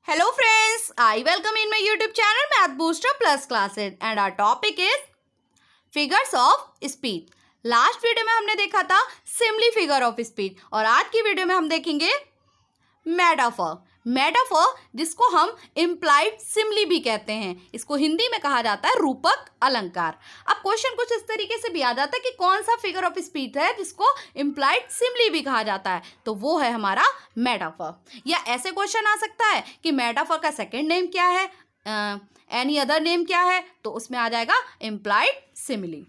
Hello friends, I welcome in my YouTube channel Math Booster Plus Classes and our topic is Figures of Speech. Last video में हमने देखा था Simli figure of speech और आज की video में हम देखेंगे मेटाफर। मेटाफर जिसको हम इम्प्लाइड सिमली भी कहते हैं, इसको हिंदी में कहा जाता है रूपक अलंकार। अब क्वेश्चन कुछ इस तरीके से भी आ जाता है कि कौन सा फिगर ऑफ स्पीच है जिसको इम्प्लाइड सिमली भी कहा जाता है, तो वो है हमारा मेटाफर। या ऐसे क्वेश्चन आ सकता है कि मेटाफर का सेकेंड नेम क्या है, एनी अदर नेम क्या है, तो उसमें आ जाएगा इम्प्लाइड सिमली।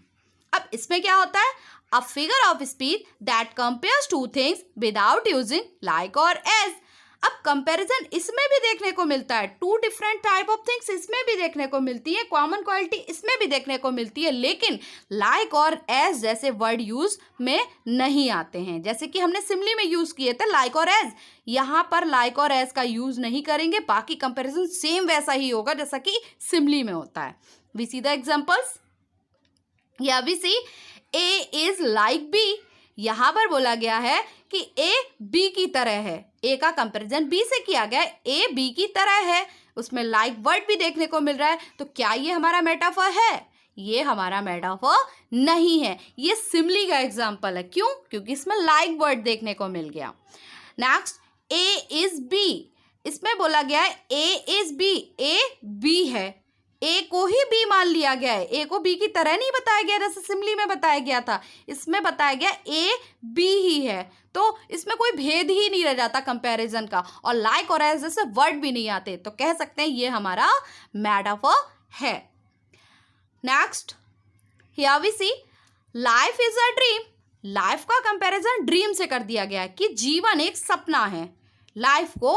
अब इसमें क्या होता है, a figure of speech that compares two things without using like और एज। अब कंपैरिजन इसमें भी देखने को मिलता है, two different type of things इसमें भी देखने को मिलती है, कॉमन क्वालिटी इसमें भी देखने को मिलती है, लेकिन लाइक और एज जैसे वर्ड यूज में नहीं आते हैं। जैसे कि हमने सिमली में यूज किए थे लाइक और एज, यहाँ पर लाइक और एज का यूज नहीं करेंगे, बाकी कंपैरिजन सेम वैसा ही होगा जैसा कि सिमली में होता है। We see the examples. या we see A is like B. यहां पर बोला गया है कि ए बी की तरह है, ए का कंपैरिजन बी से किया गया है, ए बी की तरह है, उसमें लाइक वर्ड भी देखने को मिल रहा है, तो क्या ये हमारा मेटाफर है? ये हमारा मेटाफर नहीं है, ये सिमली का एग्जांपल है। क्यों? क्योंकि इसमें लाइक वर्ड देखने को मिल गया। Next, A is B. इसमें बोला गया है A is B, A B है, ए को ही बी मान लिया गया है, ए को बी की तरह नहीं बताया गया जैसे सिमली में बताया गया था, इसमें बताया गया ए बी ही है, तो इसमें कोई भेद ही नहीं रह जाता कंपैरिजन का, और लाइक और एज जैसे वर्ड भी नहीं आते, तो कह सकते हैं ये हमारा मेटाफर है। Next, here we see life is a dream. Life का कंपैरिजन ड्रीम से कर दिया गया है कि जीवन एक सपना है, लाइफ को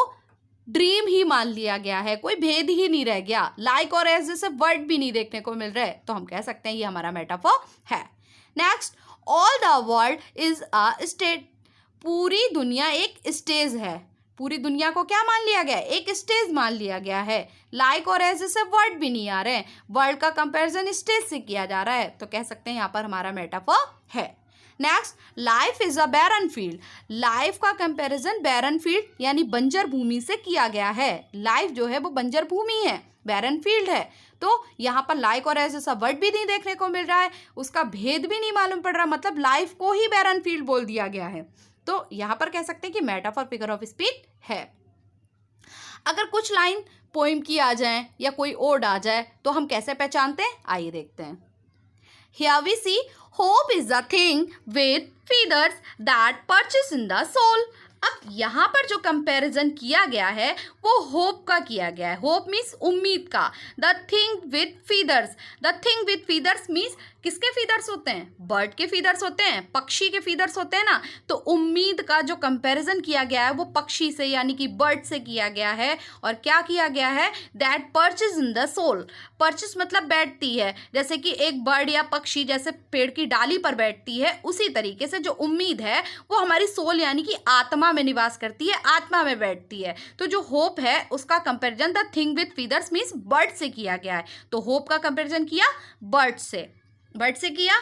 ड्रीम ही मान लिया गया है, कोई भेद ही नहीं रह गया, लाइक और एज जैसे वर्ड भी नहीं देखने को मिल रहे, तो हम कह सकते हैं ये हमारा मेटाफर है। Next, all the world is a stage. पूरी दुनिया एक स्टेज है, पूरी दुनिया को क्या मान लिया गया है? एक स्टेज मान लिया गया है, लाइक और एज जैसे वर्ड भी नहीं आ रहे, वर्ल्ड का कंपैरिजन स्टेज से किया जा रहा है, तो कह सकते हैं यहाँ पर हमारा मेटाफर है। Next, life is a barren field. Life का कंपैरिजन बैरन फील्ड यानी बंजर भूमि से किया गया है, लाइफ जो है वो बंजर भूमि है, बैरन फील्ड है, तो यहाँ पर लाइक और एज जैसा वर्ड भी नहीं देखने को मिल रहा है, उसका भेद भी नहीं मालूम पड़ रहा, मतलब लाइफ को ही बैरन फील्ड बोल दिया गया है, तो यहाँ पर कह सकते हैं कि मेटाफर फिगर ऑफ स्पीच है। अगर कुछ लाइन पोइम की आ जाए या कोई ओड आ जाए तो हम कैसे पहचानते हैं, आइए देखते हैं। Here we see hope is a thing with feathers that perches in the soul. अब यहाँ पर जो कंपैरिजन किया गया है वो होप का किया गया है, होप मीन्स उम्मीद का, the thing with feathers. The thing with feathers means किसके फीदर्स होते हैं? बर्ड के फीदर्स होते हैं, पक्षी के फीदर्स होते हैं ना, तो उम्मीद का जो कंपैरिजन किया गया है वो पक्षी से यानी कि बर्ड से किया गया है, और क्या किया गया है? That perches in the soul. Perches मतलब बैठती है, जैसे कि एक बर्ड या पक्षी जैसे पेड़ की डाली पर बैठती है, उसी तरीके से जो उम्मीद है वो हमारी सोल यानी कि आत्मा में निवास करती है, आत्मा में बैठती है, तो जो होप है उसका comparison the thing with feathers means bird से किया गया है, तो होप का कंपैरिजन किया बर्ड से किया,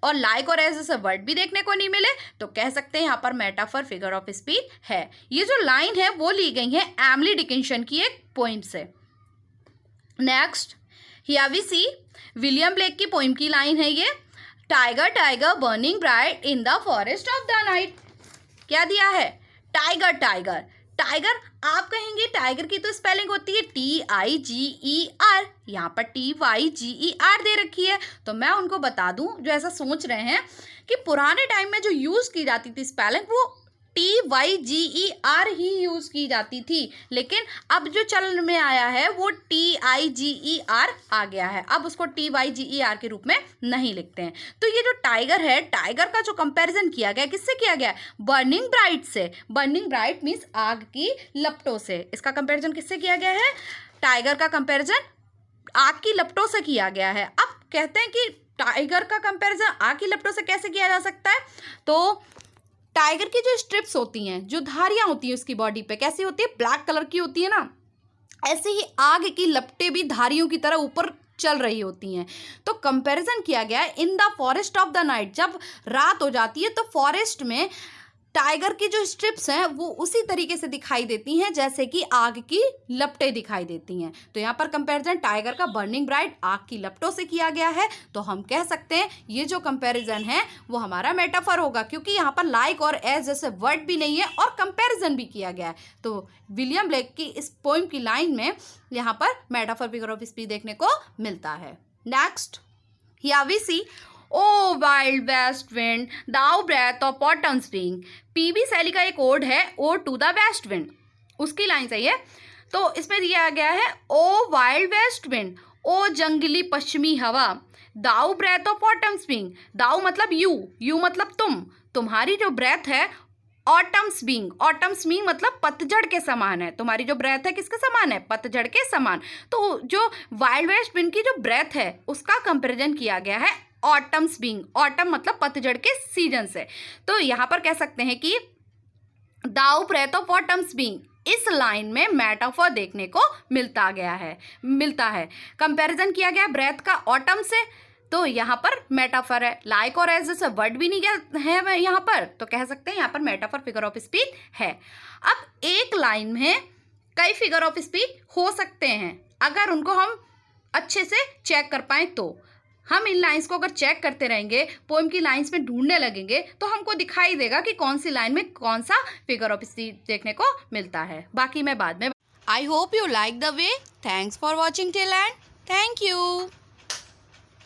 और लाइक और एज जैसे वर्ड भी देखने को नहीं मिले, तो कह सकते हैं यहाँ पर मेटाफर फिगर ऑफ स्पीच है। ये जो लाइन है वो ली गई है एमिली डिकिंसन की एक पोइम से। Next, here we see William Blake की पोइम की लाइन है ये, tiger tiger burning bright in the forest of the night. क्या दिया है? टाइगर टाइगर टाइगर, आप कहेंगे टाइगर की तो स्पेलिंग होती है TIGER, यहाँ पर TYGER दे रखी है, तो मैं उनको बता दूं जो ऐसा सोच रहे हैं कि पुराने टाइम में जो यूज़ की जाती थी स्पेलिंग वो TYGER ही यूज़ की जाती थी, लेकिन अब जो चलन में आया है वो TIGER आ गया है, अब उसको TYGER के रूप में नहीं लिखते हैं। तो ये जो टाइगर है, टाइगर का जो कंपैरिजन किया गया किससे किया गया? बर्निंग ब्राइट से। बर्निंग ब्राइट मीन्स आग की लपटों से, इसका कंपैरिजन किससे किया गया है? टाइगर का कंपैरिजन आग की लपटों से किया गया है। अब कहते हैं कि टाइगर का कंपैरिजन आग की लपटों से कैसे किया जा सकता है, तो टाइगर की जो स्ट्रिप्स होती हैं, जो धारियां होती हैं उसकी बॉडी पे, कैसी होती है? ब्लैक कलर की होती है ना, ऐसे ही आग की लपटें भी धारियों की तरह ऊपर चल रही होती हैं। तो कंपैरिजन किया गया है इन the forest of the night, जब रात हो जाती है तो फॉरेस्ट में टाइगर की जो स्ट्रिप्स हैं वो उसी तरीके से दिखाई देती हैं जैसे कि आग की लपटें दिखाई देती हैं। तो यहाँ पर कंपैरिजन टाइगर का बर्निंग ब्राइट आग की लपटों से किया गया है। तो हम कह सकते हैं ये जो कंपैरिजन है वो हमारा मेटाफर होगा, क्योंकि यहाँ पर लाइक और एज जैसे वर्ड भी नहीं है और कंपैरिजन भी किया गया है। तो विलियम ब्लेक की इस पोइम की लाइन में यहाँ पर मेटाफर फिगर ऑफ स्पीच देखने को मिलता है। Next, here we see, O wild west wind thou breath of autumn spring. PB Shelley का एक ओड है, ode to the west wind, उसकी लाइन सही है। तो इसमें दिया गया है, O wild west wind, O जंगली पश्चिमी हवा, thou breath of autumn spring. Thou मतलब यू मतलब तुम्हारी जो ब्रेथ है ऑटम स्विंग मतलब पतझड़ के समान है। तुम्हारी जो ब्रेथ है किसके समान है? पतझड़ के समान। तो जो वाइल्ड वेस्ट विंड की जो ब्रेथ है उसका कंपैरिजन किया गया है ऑटम स्विंग, ऑटम मतलब पतझड़ के सीजन से। तो यहाँ पर कह सकते हैं कि दाउ ब्रेथ ऑफ ऑटम स्विंग, इस लाइन में मेटाफर देखने को मिलता है। कंपैरिजन किया गया ब्रेथ का ऑटम से, तो यहाँ पर मेटाफर है। लाइक और एज जैसे वर्ड भी नहीं है यहाँ पर, तो कह सकते हैं यहाँ पर मेटाफर फिगर ऑफ स्पीच है। अब एक लाइन में कई फिगर ऑफ स्पीच हो सकते हैं अगर उनको हम अच्छे से चेक कर पाएँ। तो हम इन लाइंस को अगर चेक करते रहेंगे, पोएम की लाइंस में ढूंढने लगेंगे, तो हमको दिखाई देगा कि कौन सी लाइन में कौन सा फिगर ऑफ स्पीच देखने को मिलता है। बाकी मैं बाद में। I hope you like the way. Thanks for watching till and thank you.